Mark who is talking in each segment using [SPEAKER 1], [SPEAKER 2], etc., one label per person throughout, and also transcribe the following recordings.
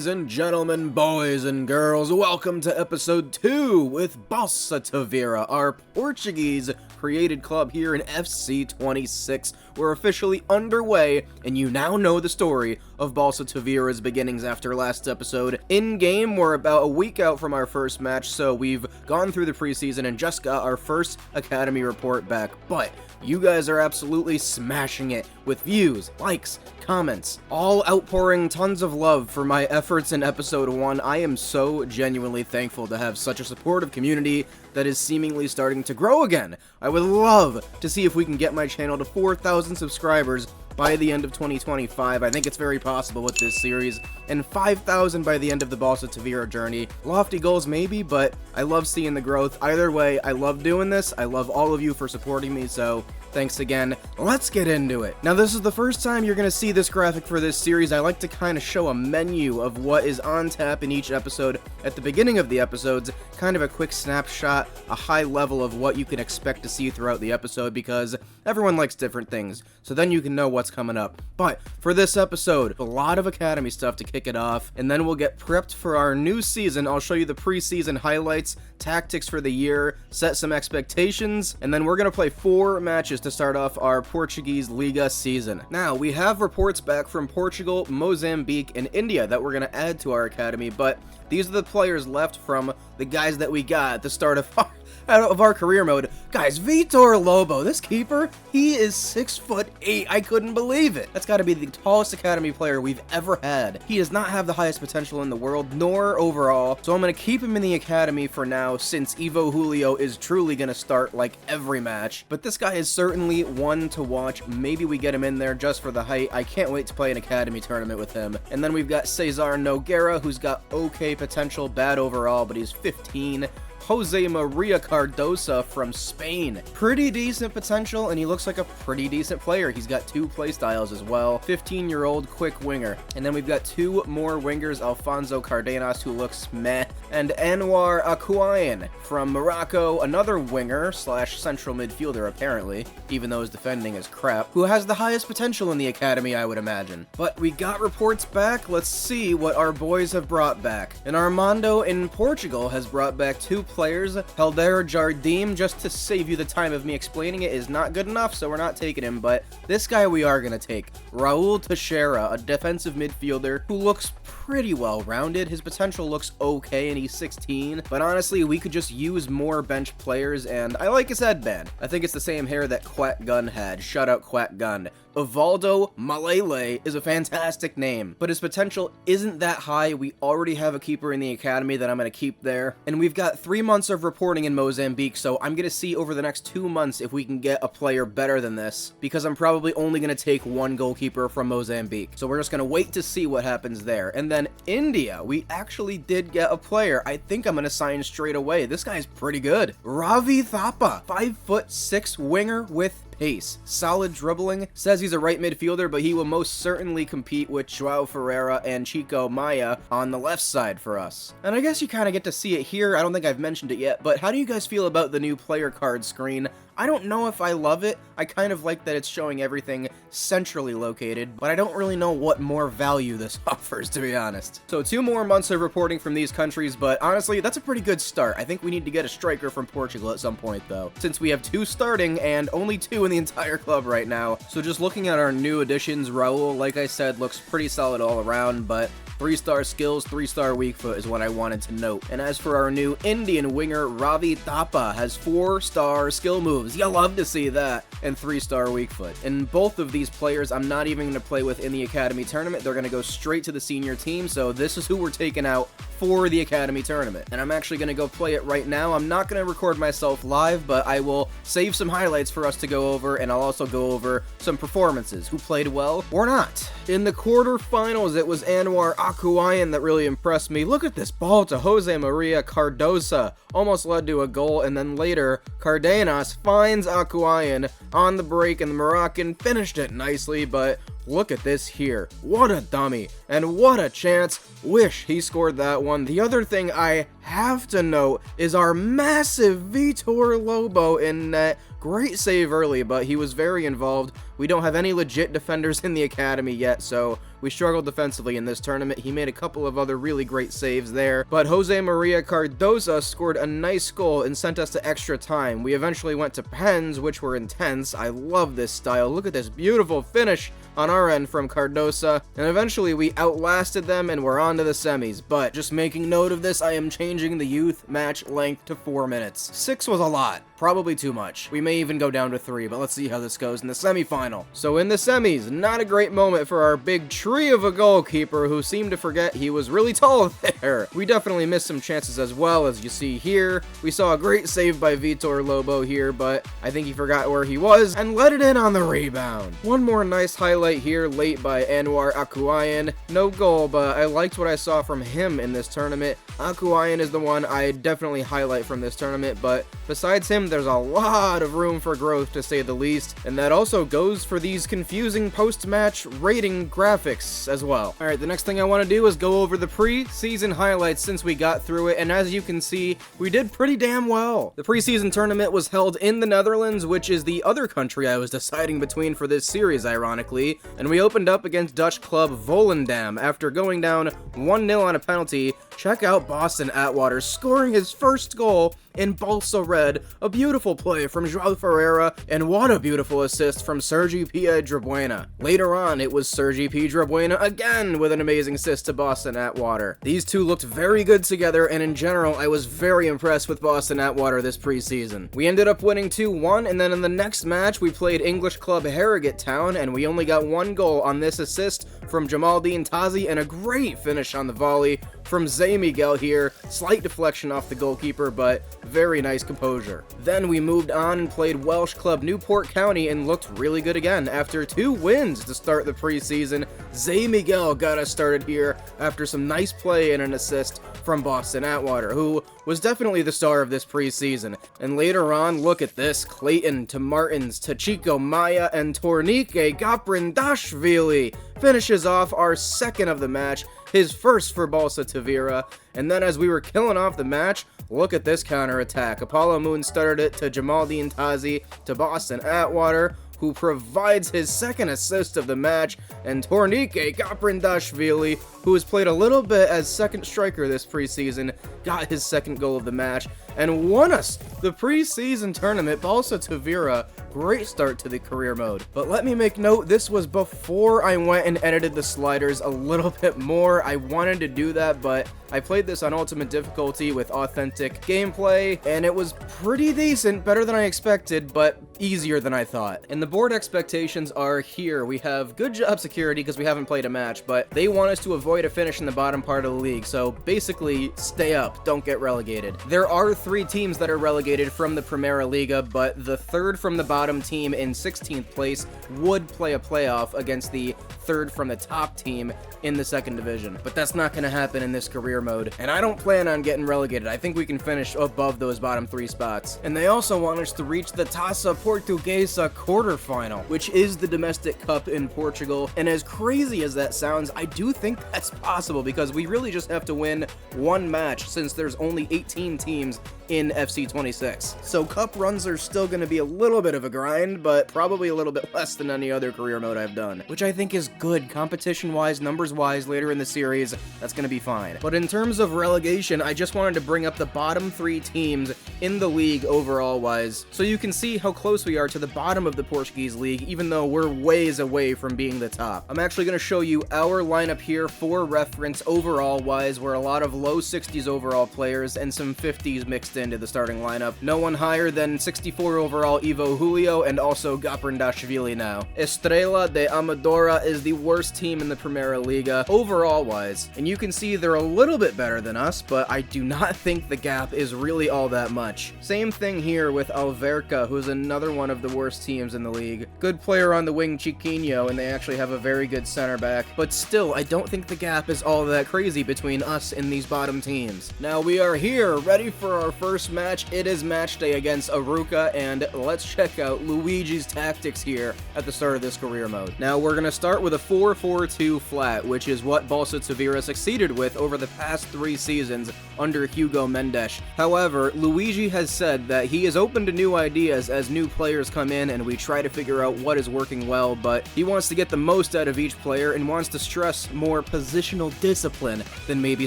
[SPEAKER 1] Ladies and gentlemen, boys and girls, welcome to episode 2 with Balsa Tavira, our Portuguese created club here in FC 26. We're officially underway, and you now know the story of Balsa Tavira's beginnings after last episode. In-game, we're about a week out from our first match, so we've gone through the preseason and just got our first Academy report back, but you guys are absolutely smashing it with views, likes, comments, all outpouring tons of love for my efforts in episode 1. I am so genuinely thankful to have such a supportive community that is seemingly starting to grow again. I would love to see if we can get my channel to 4,000 subscribers by the end of 2025. I think it's very possible with this series, and 5,000 by the end of the Balsa Tavira journey. Lofty goals maybe, but I love seeing the growth. Either way, I love doing this. I love all of you for supporting me, so thanks again. Let's get into it. Now, this is the first time you're going to see this graphic for this series. I like to kind of show a menu of what is on tap in each episode at the beginning of the episodes, kind of a quick snapshot, a high level of what you can expect to see throughout the episode, because everyone likes different things, so then you can know what's coming up. But for this episode, a lot of Academy stuff to kick it off, and then we'll get prepped for our new season. I'll show you the preseason highlights, tactics for the year, set some expectations, and then we're going to play 4 matches to start off our Portuguese Liga season. Now, we have reports back from Portugal, Mozambique, and India that we're going to add to our academy, but these are the players left from the guys that we got at the start of our career mode. Guys, Vitor Lobo, this keeper, he is 6'8". I couldn't believe it. That's got to be the tallest academy player we've ever had. He does not have the highest potential in the world, nor overall, so I'm going to keep him in the academy for now, since Evo Julio is truly going to start like every match. But this guy is certainly one to watch. Maybe we get him in there just for the height. I can't wait to play an academy tournament with him. And then we've got Cesar Nogueira, who's got okay potential, bad overall, but he's 15. Jose Maria Cardosa from Spain. Pretty decent potential, and he looks like a pretty decent player. He's got 2 playstyles as well. 15-year-old quick winger. And then we've got 2 more wingers, Alfonso Cardenas, who looks meh, and Anwar Akouayan from Morocco, another winger slash central midfielder apparently, even though his defending is crap, who has the highest potential in the academy, I would imagine. But we got reports back. Let's see what our boys have brought back. And Armando in Portugal has brought back 2 players. Helder Jardim, just to save you the time of me explaining it, is not good enough, so we're not taking him, but this guy we are going to take. Raul Teixeira, a defensive midfielder who looks pretty well-rounded. His potential looks okay, and he's 16, but honestly, we could just use more bench players, and I like his headband. I think it's the same hair that Quack Gun had. Shout out Quack Gun. Evaldo Malele is a fantastic name, but his potential isn't that high. We already have a keeper in the academy that I'm going to keep there, and we've got 3 months of reporting in Mozambique, so I'm going to see over the next 2 months if we can get a player better than this, because I'm probably only going to take 1 goalkeeper from Mozambique, so we're just going to wait to see what happens there. And then India, we actually did get a player I think I'm going to sign straight away. This guy's pretty good. Ravi Thapa, 5'6" winger with pace, solid dribbling, says he's a right midfielder, but he will most certainly compete with Joao Ferreira and Chico Maya on the left side for us. And I guess you kind of get to see it here. I don't think I've mentioned it yet, but how do you guys feel about the new player card screen? I don't know if I love it. I kind of like that it's showing everything centrally located, but I don't really know what more value this offers, to be honest. So 2 more months of reporting from these countries, but honestly, that's a pretty good start. I think we need to get a striker from Portugal at some point, though, since we have 2 starting and only 2 in the entire club right now. So just looking at our new additions, Raul, like I said, looks pretty solid all around, but 3-star skills, 3-star weak foot is what I wanted to note. And as for our new Indian winger, Ravi Thapa has 4-star skill moves. You'll love to see that. And 3-star weak foot. And both of these players I'm not even going to play with in the academy tournament. They're going to go straight to the senior team, so this is who we're taking out for the academy tournament. And I'm actually going to go play it right now. I'm not going to record myself live, but I will save some highlights for us to go over, and I'll also go over some performances, who played well or not. In the quarterfinals, it was Anwar Akouayan that really impressed me. Look at this ball to Jose Maria Cardosa. Almost led to a goal, and then later, Cardenas finds Akouayan on the break, and the Moroccan finished it nicely, but look at this here. What a dummy, and what a chance. Wish he scored that one. The other thing I have to note is our massive Vitor Lobo in net. Great save early, but he was very involved. We don't have any legit defenders in the academy yet, so we struggled defensively in this tournament. He made a couple of other really great saves there, but Jose Maria Cardoza scored a nice goal and sent us to extra time. We eventually went to pens, which were intense. I love this style. Look at this beautiful finish on our end from Cardoza, and eventually we outlasted them and we're on to the semis. But just making note of this, I am changing the youth match length to 4 minutes. 6 was a lot, probably too much. We may even go down to 3, but let's see how this goes in the semifinal. So in the semis, not a great moment for our big tree of a goalkeeper who seemed to forget he was really tall there. We definitely missed some chances as well, as you see here. We saw a great save by Vitor Lobo here, but I think he forgot where he was and let it in on the rebound. One more nice highlight here late by Anwar Akuayan. No goal, but I liked what I saw from him in this tournament. Akuayan is the one I definitely highlight from this tournament, but besides him, there's a lot of room for growth, to say the least, and that also goes for these confusing post-match rating graphics as well. Alright, the next thing I want to do is go over the pre-season highlights since we got through it, and as you can see, we did pretty damn well. The preseason tournament was held in the Netherlands, which is the other country I was deciding between for this series, ironically, and we opened up against Dutch club Volendam. After going down 1-0 on a penalty, check out Boston Atwater scoring his first goal in Balsa Red. A beautiful play from João Ferreira, and what a beautiful assist from Sergi Piedrabuena. Later on, it was Sergi Piedrabuena again with an amazing assist to Boston Atwater. These two looked very good together, and in general, I was very impressed with Boston Atwater this preseason. We ended up winning 2-1, and then in the next match, we played English club Harrogate Town, and we only got 1 goal on this assist from Jamaldine Tazi, and a great finish on the volley from Zé Miguel here. Slight deflection off the goalkeeper, but very nice composure. Then we moved on and played Welsh club Newport County and looked really good again. After 2 wins to start the preseason, Zé Miguel got us started here after some nice play and an assist from Boston Atwater, who was definitely the star of this preseason. And later on, look at this. Clayton to Martins to Chico Maya, and Tornike Gaprindashvili finishes off our second of the match, his first for Balsa Tavira. And then as we were killing off the match, look at this counterattack. Apollo Moon started it to Jamaldine Tazi to Boston Atwater, who provides his second assist of the match, and Tornike Gaprindashvili, who has played a little bit as second striker this preseason, got his second goal of the match, and won us the preseason tournament. Balsa Tavira, great start to the career mode. But let me make note, this was before I went and edited the sliders a little bit more. I wanted to do that, but I played this on ultimate difficulty with authentic gameplay, and it was pretty decent, better than I expected, but easier than I thought. And the board expectations are here. We have good job security because we haven't played a match, but they want us to avoid a finish in the bottom part of the league, so basically stay up, don't get relegated. There are 3 teams that are relegated from the Primera Liga, but the third from the bottom team in 16th place would play a playoff against the third from the top team in the second division. But that's not going to happen in this career mode, and I don't plan on getting relegated. I think we can finish above those bottom 3 spots. And they also want us to reach the Taça Portuguesa quarterfinal, which is the domestic cup in Portugal. And as crazy as that sounds, I do think that's possible because we really just have to win 1 match since there's only 18 teams in FC 26. So cup runs are still going to be a little bit of a grind, but probably a little bit less than any other career mode I've done, which I think is good competition-wise, numbers-wise. Later in the series, that's going to be fine. But in terms of relegation, I just wanted to bring up the bottom 3 teams in the league overall-wise, so you can see how close we are to the bottom of the Portuguese league, even though we're ways away from being the top. I'm actually going to show you our lineup here for reference overall-wise. We're a lot of low 60s overall players and some 50s mixed into the starting lineup. No one higher than 64 overall Ivo Julio, and also Gaprindashvili now. Estrela de Amadora is the worst team in the Primera Liga overall-wise, and you can see they're a little little bit better than us, but I do not think the gap is really all that much. Same thing here with Arouca, who's another one of the worst teams in the league. Good player on the wing, Chiquinho, and they actually have a very good center back, but still, I don't think the gap is all that crazy between us and these bottom teams. Now we are here, ready for our first match. It is match day against Arouca, and let's check out Luigi's tactics here at the start of this career mode. Now we're going to start with a 4-4-2 flat, which is what Balsa Tavira succeeded with over the past 3 seasons under Hugo Mendes. However, Luigi has said that he is open to new ideas as new players come in and we try to figure out what is working well, but he wants to get the most out of each player and wants to stress more positional discipline than maybe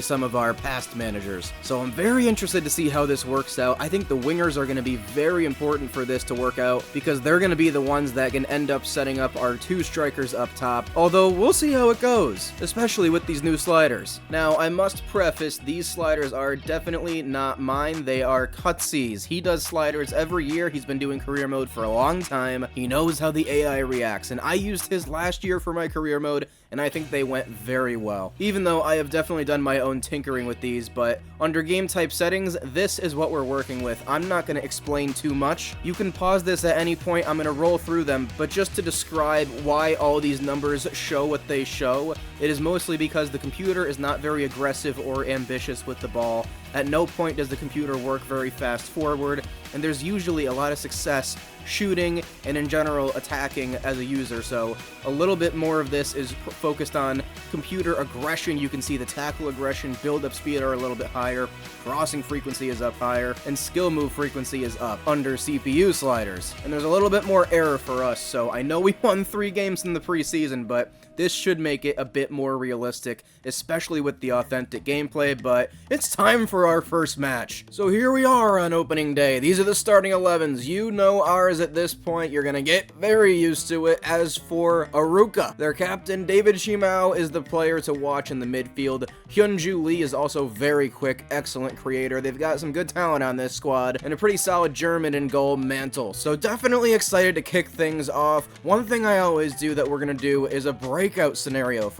[SPEAKER 1] some of our past managers. So I'm very interested to see how this works out. I think the wingers are going to be very important for this to work out because they're going to be the ones that can end up setting up our 2 strikers up top, although we'll see how it goes, especially with these new sliders. Now, I must preface, these sliders are definitely not mine. They are Cutsy's. He does sliders every year. He's been doing career mode for a long time. He knows how the AI reacts, and I used his last year for my career mode, and I think they went very well. Even though I have definitely done my own tinkering with these, but under game type settings, this is what we're working with. I'm not going to explain too much. You can pause this at any point. I'm going to roll through them, but just to describe why all these numbers show what they show, it is mostly because the computer is not very aggressive or ambitious with the ball. At no point does the computer work very fast forward, and there's usually a lot of success shooting and in general attacking as a user, so a little bit more of this is focused on computer aggression. You can see the tackle aggression, build-up speed are a little bit higher, crossing frequency is up higher, and skill move frequency is up under CPU sliders. And there's a little bit more error for us, so I know we won 3 games in the preseason, but this should make it a bit more realistic, especially with the authentic gameplay, but it's time for our first match. So here we are on opening day. These are the starting 11s. You know ours at this point. You're gonna get very used to it. As for Arouca, their captain, David Shimao, is the player to watch in the midfield. Hyunju Lee is also very quick, excellent creator. They've got some good talent on this squad, and a pretty solid German in goal, Mantle. So definitely excited to kick things off. One thing I always do that we're gonna do is a breakout scenario.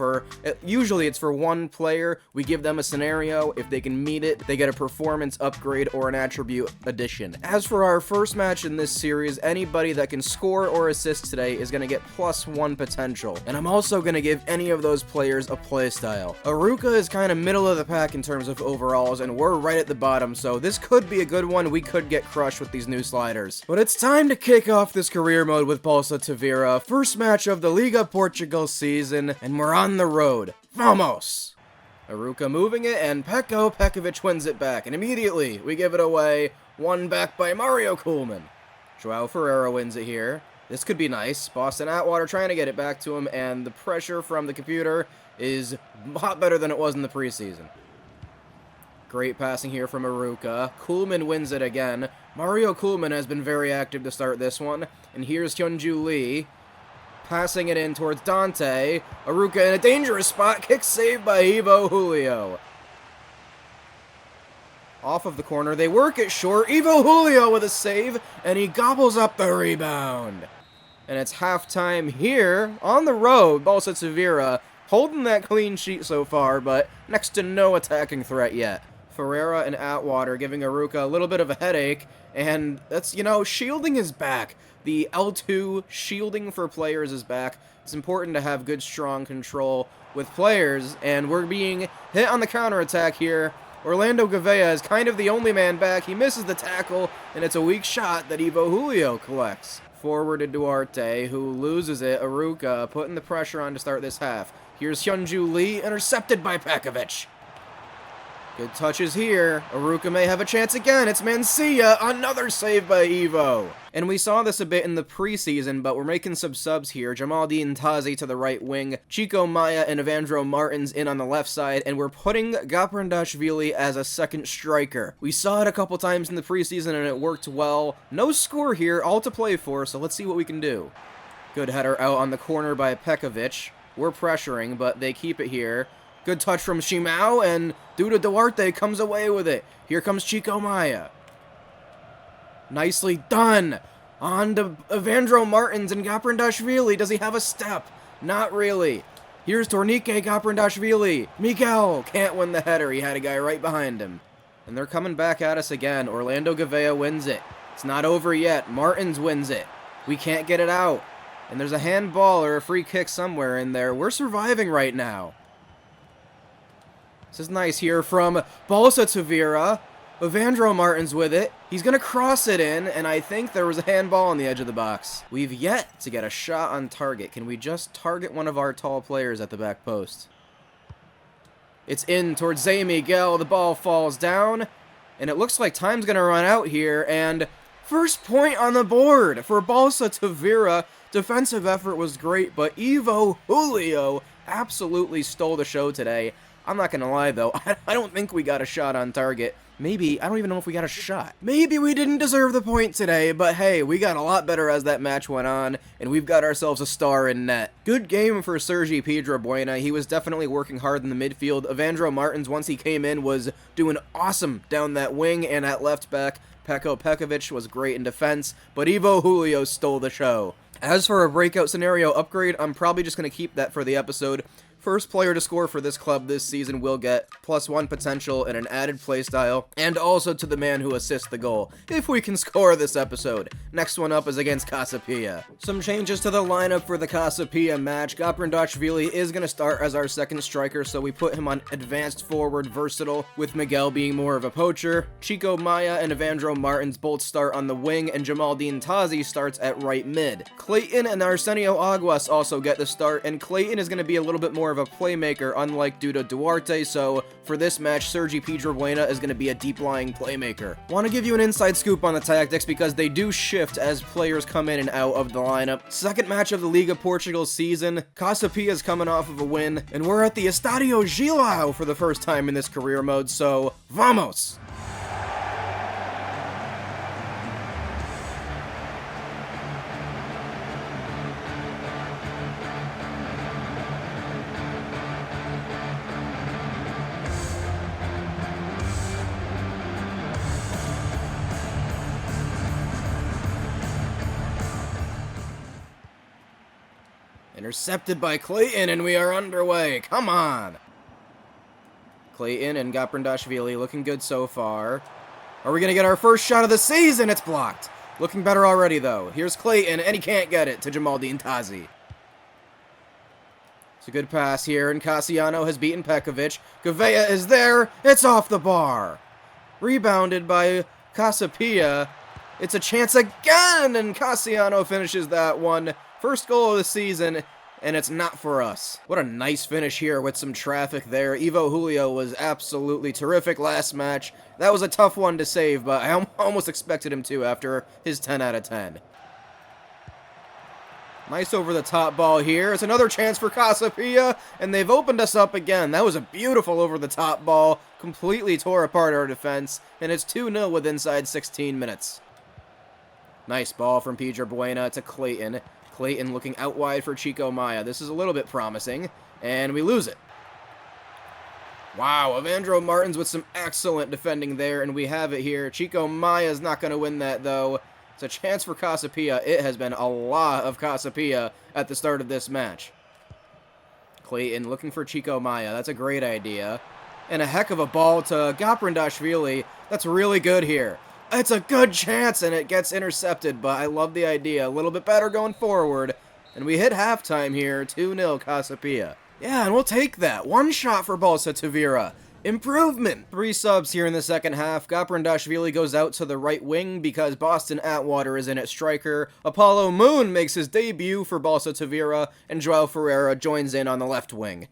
[SPEAKER 1] Usually it's for one player. We give them a scenario. If they can meet it, they get a performance upgrade or an attribute addition. As for our first match in this series, anybody that can score or assist today is going to get +1 potential. And I'm also going to give any of those players a playstyle. Arouca is kind of middle of the pack in terms of overalls, and we're right at the bottom, so this could be a good one. We could get crushed with these new sliders. But it's time to kick off this career mode with Balsa Tavira. First match of the Liga Portugal season, and we're on the road. Vamos! Arouca moving it, and Pekovic wins it back, and immediately we give it away. Won back by Mario Koolman. Joao Ferreira wins it here. This could be nice. Boston Atwater trying to get it back to him, and the pressure from the computer is a lot better than it was in the preseason. Great passing here from Arouca. Koolman wins it again. Mario Koolman has been very active to start this one, and here's Hyunju Lee. Passing it in towards Dante. Arouca in a dangerous spot. Kick saved by Ivo Julio. Off of the corner, they work it short. Ivo Julio with a save, and he gobbles up the rebound. And it's halftime here on the road. Balsa Tavira holding that clean sheet so far, but next to no attacking threat yet. Ferreira and Atwater giving Arouca a little bit of a headache, and that's, shielding is back. The L2 shielding for players is back. It's important to have good, strong control with players, and we're being hit on the counterattack here. Orlando Gavea is kind of the only man back. He misses the tackle, and it's a weak shot that Ivo Julio collects. Forward to Duarte, who loses it. Arouca putting the pressure on to start this half. Here's Hyunju Lee, intercepted by Pekovic. Good touches here. Arouca may have a chance again. It's Mancia. Another save by Ivo. And we saw this a bit in the preseason, but we're making some subs here. Jamaldine Tazi to the right wing. Chico Maya and Evandro Martins in on the left side. And we're putting Gaprandashvili as a second striker. We saw it a couple times in the preseason and it worked well. No score here, all to play for, so let's see what we can do. Good header out on the corner by Pekovic. We're pressuring, but they keep it here. Good touch from Shimao, and Duda Duarte comes away with it. Here comes Chico Maya. Nicely done. On to Evandro Martins and Gaprandashvili. Does he have a step? Not really. Here's Tornike Gaprindashvili. Miguel can't win the header. He had a guy right behind him. And they're coming back at us again. Orlando Gavea wins it. It's not over yet. Martins wins it. We can't get it out. And there's a handball or a free kick somewhere in there. We're surviving right now. This is nice here from Balsa Tavira. Evandro Martins with it. He's going to cross it in, and I think there was a handball on the edge of the box. We've yet to get a shot on target. Can we just target one of our tall players at the back post? It's in towards Zé Miguel. The ball falls down, and it looks like time's going to run out here, and first point on the board for Balsa Tavira. Defensive effort was great, but Ivo Julio absolutely stole the show today. I'm not going to lie, though. I don't think we got a shot on target. Maybe, I don't even know if we got a shot. Maybe we didn't deserve the point today, but hey, we got a lot better as that match went on, and we've got ourselves a star in net. Good game for Sergi Piedrabuena. He was definitely working hard in the midfield. Evandro Martins, once he came in, was doing awesome down that wing and at left back. Peko Pekovic was great in defense, but Ivo Julio stole the show. As for a breakout scenario upgrade, I'm probably just going to keep that for the episode. First player to score for this club this season will get +1 potential and an added playstyle, and also to the man who assists the goal, if we can score this episode. Next one up is against Casa Pia. Some changes to the lineup for the Casa Pia match. Gaprindashvili is going to start as our second striker, so we put him on advanced forward versatile, with Miguel being more of a poacher. Chico Maya and Evandro Martins both start on the wing, and Jamaldine Tazi starts at right mid. Clayton and Arsenio Aguas also get the start, and Clayton is going to be a little bit more of a playmaker, unlike Duda Duarte, so for this match, Sergi Piedrabuena is going to be a deep-lying playmaker. Want to give you an inside scoop on the tactics because they do shift as players come in and out of the lineup. Second match of the Liga Portugal season, Casa Pia is coming off of a win, and we're at the Estadio Gilao for the first time in this career mode, so vamos! Intercepted by Clayton, and we are underway. Come on! Clayton and Gaprindashvili looking good so far. Are we going to get our first shot of the season? It's blocked. Looking better already, though. Here's Clayton, and he can't get it to Jamaldine Tazi. It's a good pass here, and Cassiano has beaten Pekovic. Gavea is there. It's off the bar. Rebounded by Casa Pia. It's a chance again, and Cassiano finishes that one. First goal of the season, and it's not for us. What a nice finish here with some traffic there. Ivo Julio was absolutely terrific last match. That was a tough one to save, but I almost expected him to after his 10 out of 10. Nice over-the-top ball here. It's another chance for Casa Pia, and they've opened us up again. That was a beautiful over-the-top ball. Completely tore apart our defense, and it's 2-0 with inside 16 minutes. Nice ball from Piedrabuena to Clayton. Clayton looking out wide for Chico Maya. This is a little bit promising, and we lose it. Wow, Evandro Martins with some excellent defending there, and we have it here. Chico Maya is not going to win that, though. It's a chance for Casa Pia. It has been a lot of Casa Pia at the start of this match. Clayton looking for Chico Maya. That's a great idea. And a heck of a ball to Gaprindashvili. That's really good here. It's a good chance, and it gets intercepted, but I love the idea. A little bit better going forward. And we hit halftime here, 2-0 Casa Pia. Yeah, and we'll take that. One shot for Balsa Tavira. Improvement! 3 subs here in the second half. Gaprindashvili goes out to the right wing because Boston Atwater is in at striker. Apollo Moon makes his debut for Balsa Tavira, and Joao Ferreira joins in on the left wing.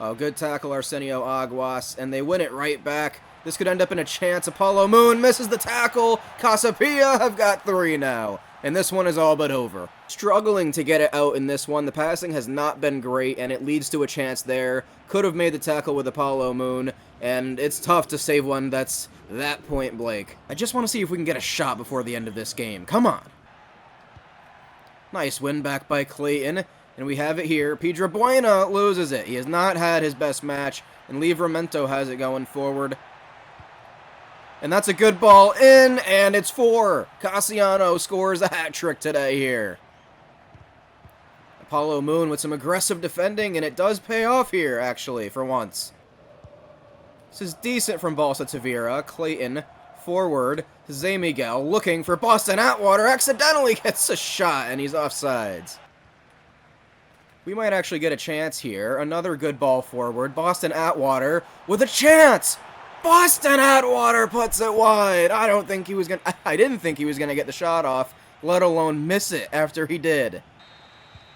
[SPEAKER 1] Oh, good tackle, Arsenio Aguas, and they win it right back. This could end up in a chance. Apollo Moon misses the tackle. Casa Pia have got 3 now. And this one is all but over. Struggling to get it out in this one. The passing has not been great, and it leads to a chance there. Could have made the tackle with Apollo Moon, and it's tough to save one that's that point blank. I just want to see if we can get a shot before the end of this game. Come on. Nice win back by Clayton, and we have it here. Piedrabuena loses it. He has not had his best match, and Livramento has it going forward. And that's a good ball in, and it's 4. Cassiano scores a hat trick today here. Apollo Moon with some aggressive defending, and it does pay off here, actually, for once. This is decent from Balsa Tavira. Clayton, forward. Zay Miguel looking for Boston Atwater. Accidentally gets a shot, and he's offsides. We might actually get a chance here. Another good ball forward. Boston Atwater with a chance! Boston Atwater puts it wide! I didn't think he was gonna get the shot off, let alone miss it after he did.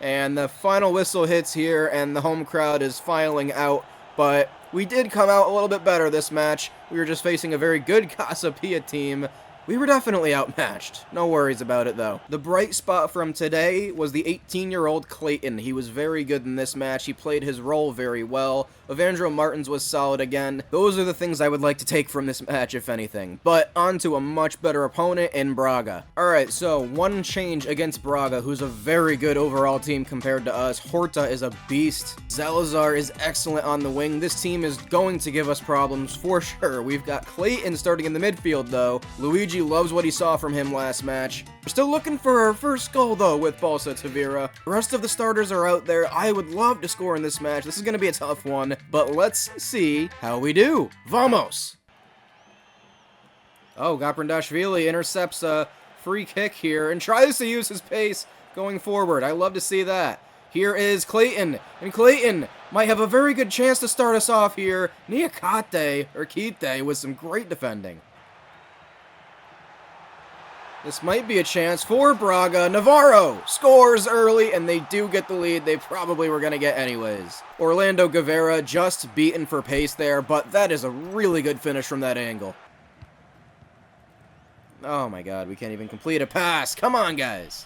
[SPEAKER 1] And the final whistle hits here, and the home crowd is filing out, but we did come out a little bit better this match. We were just facing a very good Casa Pia team. We were definitely outmatched. No worries about it, though. The bright spot from today was the 18-year-old Clayton. He was very good in this match. He played his role very well. Evandro Martins was solid again. Those are the things I would like to take from this match, if anything. But on to a much better opponent in Braga. Alright, so one change against Braga, who's a very good overall team compared to us. Horta is a beast. Zalazar is excellent on the wing. This team is going to give us problems for sure. We've got Clayton starting in the midfield, though. Luigi loves what he saw from him last match. We're still looking for our first goal, though, with Balsa Tavira. The rest of the starters are out there. I would love to score in this match. This is going to be a tough one, but let's see how we do. Vamos! Oh, Gaprindashvili intercepts a free kick here and tries to use his pace going forward. I love to see that. Here is Clayton, and Clayton might have a very good chance to start us off here. Kite with some great defending. This might be a chance for Braga. Navarro scores early, and they do get the lead they probably were going to get anyways. Orlando Guevara just beaten for pace there, but that is a really good finish from that angle. Oh my god, we can't even complete a pass. Come on, guys.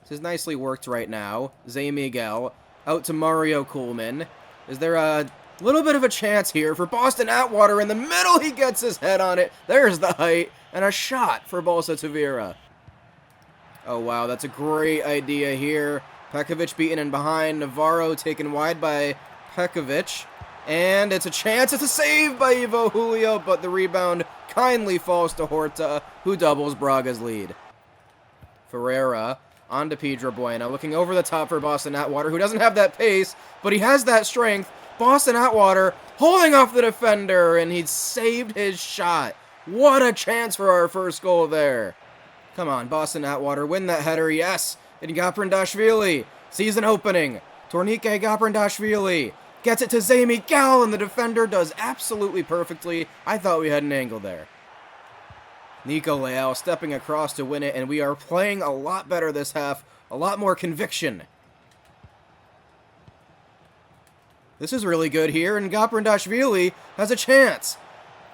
[SPEAKER 1] This is nicely worked right now. Zay Miguel out to Mario Kuhlman. Is there a little bit of a chance here for Boston Atwater in the middle? He gets his head on it. There's the height. And a shot for Balsa Tavira. Oh, wow, that's a great idea here. Pekovic beaten in behind. Navarro taken wide by Pekovic. And it's a chance. It's a save by Ivo Julio, but the rebound kindly falls to Horta, who doubles Braga's lead. Ferreira on to Pedro Bueno, looking over the top for Boston Atwater, who doesn't have that pace, but he has that strength. Boston Atwater holding off the defender, and he'd saved his shot. What a chance for our first goal there. Come on, Boston Atwater, win that header, yes. And Gaprindashvili sees an opening. Tornike Gaprindashvili gets it to Zay Miguel, and the defender does absolutely perfectly. I thought we had an angle there. Nico Leal stepping across to win it, and we are playing a lot better this half. A lot more conviction. This is really good here, and Gaprindashvili has a chance.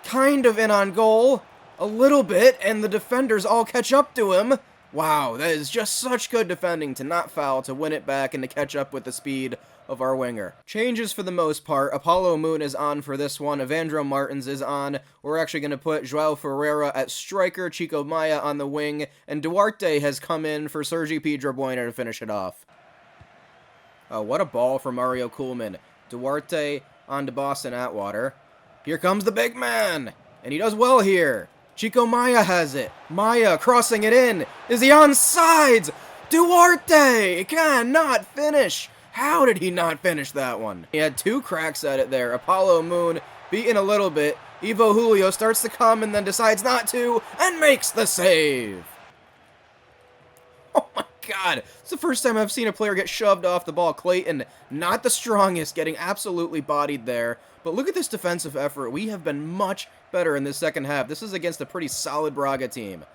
[SPEAKER 1] Kind of in on goal, a little bit, and the defenders all catch up to him. Wow, that is just such good defending to not foul, to win it back, and to catch up with the speed of our winger. Changes for the most part. Apollo Moon is on for this one. Evandro Martins is on. We're actually going to put Joao Ferreira at striker, Chico Maya on the wing, and Duarte has come in for Sergi Pedro Bueno to finish it off. Oh, what a ball from Mario Kuhlman. Duarte on to Boston Atwater. Here comes the big man, and he does well here. Chico Maya has it. Maya crossing it in. Is he onside? Duarte cannot finish. How did he not finish that one? He had two cracks at it there. Apollo Moon beaten a little bit. Ivo Julio starts to come and then decides not to and makes the save. Oh my god. It's the first time I've seen a player get shoved off the ball. Clayton, not the strongest, getting absolutely bodied there. But look at this defensive effort. We have been much better in this second half. This is against a pretty solid Braga team.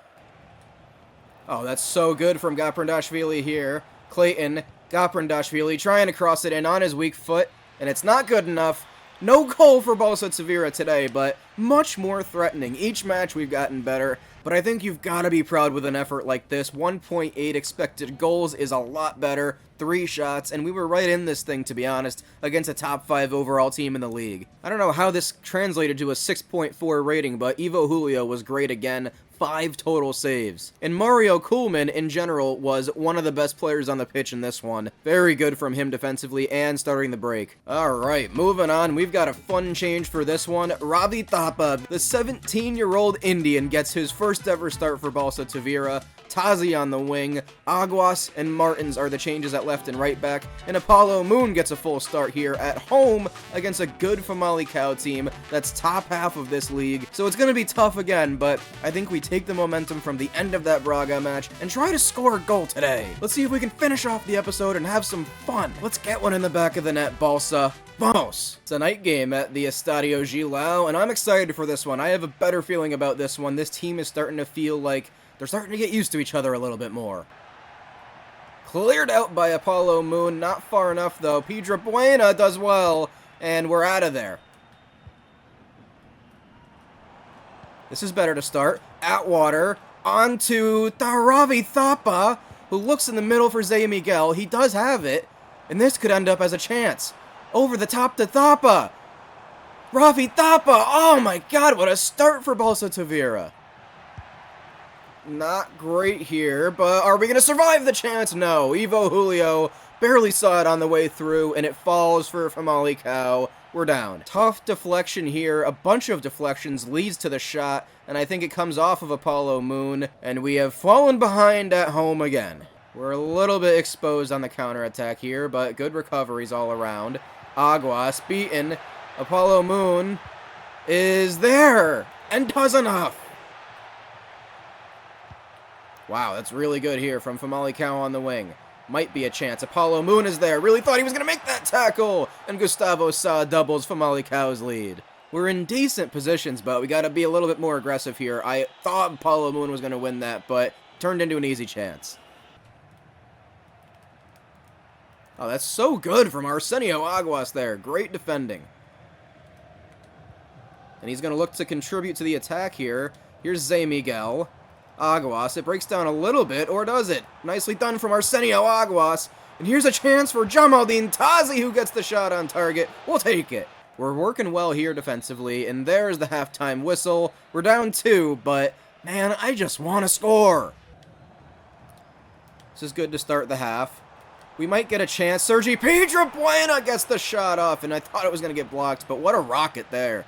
[SPEAKER 1] Oh, that's so good from Gaprindashvili here. Clayton, Gaprindashvili trying to cross it in on his weak foot, and it's not good enough. No goal for Balsa Tavira today, but much more threatening. Each match we've gotten better, but I think you've got to be proud with an effort like this. 1.8 expected goals is a lot better. 3 shots, and we were right in this thing, to be honest, against a top 5 overall team in the league. I don't know how this translated to a 6.4 rating, but Ivo Julio was great again. 5 total saves. And Mario Kuhlman, in general, was one of the best players on the pitch in this one. Very good from him defensively and starting the break. Alright, moving on. We've got a fun change for this one. Ravi Thapa, the 17-year-old Indian, gets his first ever start for Balsa Tavira. Tazi on the wing, Aguas and Martins are the changes at left and right back, and Apollo Moon gets a full start here at home against a good Famalicão team that's top half of this league. So it's going to be tough again, but I think we take the momentum from the end of that Braga match and try to score a goal today. Let's see if we can finish off the episode and have some fun. Let's get one in the back of the net, Balsa. Vamos! It's a night game at the Estadio Gilao, and I'm excited for this one. I have a better feeling about this one. This team is starting to feel like they're starting to get used to each other a little bit more. Cleared out by Apollo Moon, not far enough though. Pedro Buena does well, and we're out of there. This is better to start. Atwater, onto Ravi Thapa, who looks in the middle for Zé Miguel. He does have it, and this could end up as a chance. Over the top to Thapa. Ravi Thapa, oh my god, what a start for Balsa Tavira. Not great here, but are we going to survive the chance? No. Ivo Julio barely saw it on the way through, and it falls for Famalicão. We're down. Tough deflection here. A bunch of deflections leads to the shot, and I think it comes off of Apollo Moon, and we have fallen behind at home again. We're a little bit exposed on the counterattack here, but good recoveries all around. Aguas beaten. Apollo Moon is there, and does enough. Wow, that's really good here from Famalicão on the wing. Might be a chance. Apollo Moon is there. Really thought he was going to make that tackle. And Gustavo Sa doubles Famalicão's lead. We're in decent positions, but we got to be a little bit more aggressive here. I thought Apollo Moon was going to win that, but turned into an easy chance. Oh, that's so good from Arsenio Aguas there. Great defending. And he's going to look to contribute to the attack here. Here's Zé Miguel. Aguas, it breaks down a little bit, or does it? Nicely done from Arsenio Aguas. And here's a chance for Jamaldine Tazi, who gets the shot on target. We'll take it. We're working well here defensively, and there's the halftime whistle. We're down 2, but, man, I just want to score. This is good to start the half. We might get a chance. Sergi Pedro Buena gets the shot off, and I thought it was going to get blocked, but what a rocket there.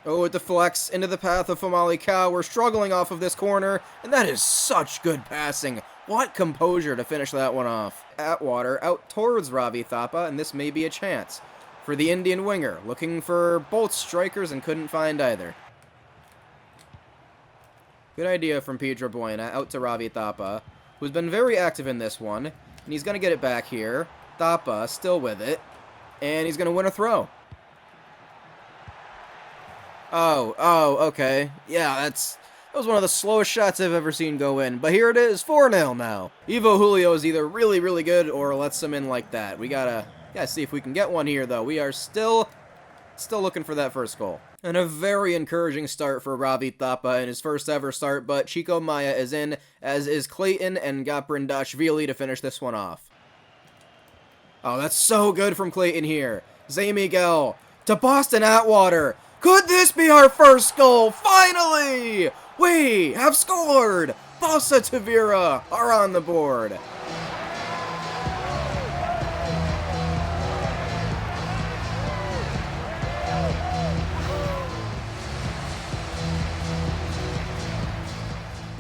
[SPEAKER 1] Oh, it deflects into the path of Famalicão. We're struggling off of this corner, and that is such good passing. What composure to finish that one off. Atwater out towards Ravi Thapa, and this may be a chance for the Indian winger. Looking for both strikers and couldn't find either. Good idea from Pedro Buena out to Ravi Thapa, who's been very active in this one, and he's going to get it back here. Thapa still with it, and he's going to win a throw. Oh, okay. Yeah, that was one of the slowest shots I've ever seen go in. But here it is, 4-0 now. Ivo Julio is either really, really good or lets them in like that. We gotta see if we can get one here, though. We are still looking for that first goal. And a very encouraging start for Ravi Thapa in his first ever start, but Chico Maya is in, as is Clayton and Gaprindashvili to finish this one off. Oh, that's so good from Clayton here. Zé Miguel to Boston Atwater. Could this be our first goal? Finally! We have scored! Balsa Tavira are on the board.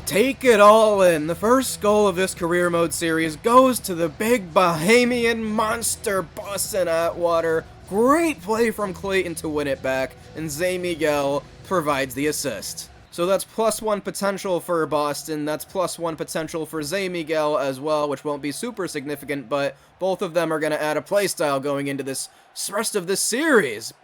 [SPEAKER 1] Take it all in. The first goal of this career mode series goes to the big Bahamian monster Boston Atwater. Great play from Clayton to win it back, and Zé Miguel provides the assist. So that's +1 potential for Boston, that's +1 potential for Zé Miguel as well, which won't be super significant, but both of them are going to add a playstyle going into this rest of this series.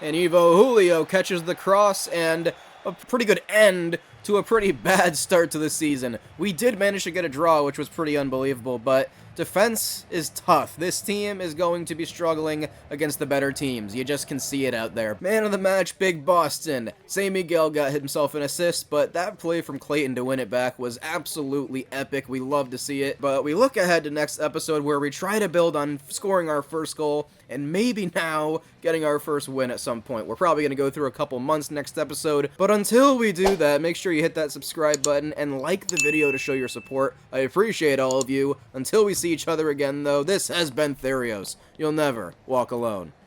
[SPEAKER 1] And Ivo Julio catches the cross, and a pretty good end to a pretty bad start to the season. We did manage to get a draw, which was pretty unbelievable, but defense is tough. This team is going to be struggling against the better teams. You just can see it out there. Man of the match, Big Boston. Zé Miguel got himself an assist, but that play from Clayton to win it back was absolutely epic. We love to see it, but we look ahead to next episode where we try to build on scoring our first goal and maybe now getting our first win at some point. We're probably going to go through a couple months next episode, but until we do that, make sure you hit that subscribe button and like the video to show your support. I appreciate all of you. Until we see each other again, though, this has been Therios. You'll never walk alone.